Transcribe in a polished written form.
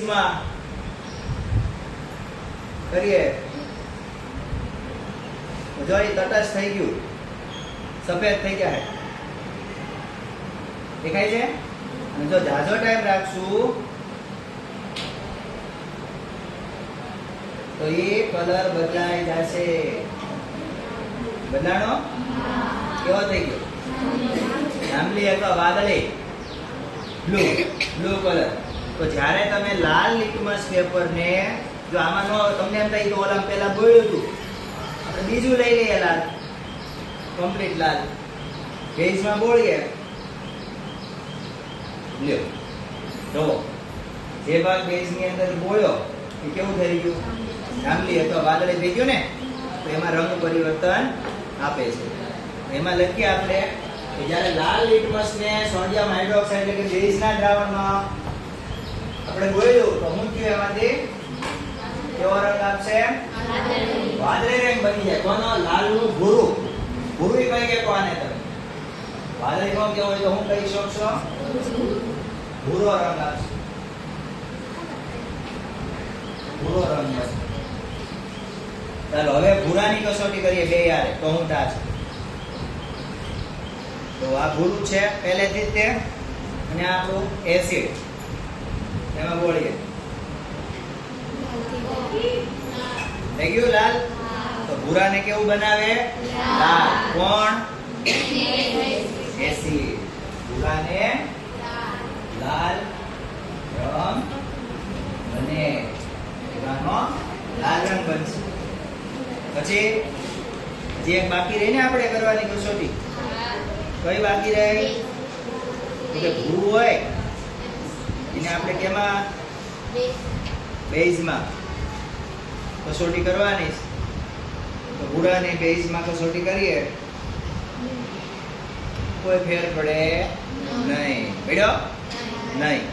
બેઝમાં કરીએ જો એ તટસ્થ થઈ ગયું, સફેદ થઈ જાય દેખાય છે. અને જો જાજો ટાઈમ રાખશું તો એ કલર બદલાઈ જશે. બદલાણો કેવો થઈ ગયો? જાંબલી અથવા વાદળી, બ્લુ કલર. તો જ્યારે તમે લાલ લિટમસ પેપરને જો આમાં નો તમને એમ થાય તો ઓલા પહેલા બોળ્યું હતું, આપણે બીજું લઈ લઈએ લાલ, કમ્પ્લીટ લાલ બેઝમાં બોળીએ. લ્યો જો જે ભાગ બેઝની અંદર બોળ્યો એ કેવું થઈ ગયું? જાંબલી અથવા વાદળી થઈ ગયું ને. તો એમાં રંગ પરિવર્તન આપે છે. એમાં લખીએ આપણે કે જ્યારે લાલ લિટમસને સોડિયમ હાઇડ્રોક્સાઇડ એટલે કે બેઝના દ્રાવણમાં આપણે બોળ્યું તો શું થયું? એમાંથી કેવો રંગ આપશે? વાદળી રંગ બની જાય. કોનો? લાલનું ભૂરું. ભૂરું કહી કે કોને તમે વાદળી નો કેવો હોય તો હું કહી શકશો? ભૂરો રંગ આપશે. ભૂરો રંગ આપશે. ચાલો હવે ભૂરાની કસોટી કરીએ બે યારે. તો હું તા છે તો આ ભૂરું છે પહેલેથી જ તે, અને આપણું એસિડ એમાં બોળીએ. થઈ ગયું લાલ. તો ભૂરાને કેવું બનાવે? લાલ. કોણ? એસિડ. ભૂરાને લાલ રંગ બને. ભૂરાનો લાલ રંગ બનશે. પછી હજી એક બાકી રહી ને આપણે કરવાની કસોટી. કઈ બાકી રહી? કે ભૂરું હોય એને આપણે કેમાં? બેઝમાં કસોટી કરવાની. તો ભૂરાને બેઝમાં કસોટી કરીએ કોઈ ફેર પડે નહીં. પડ્યો નહીં.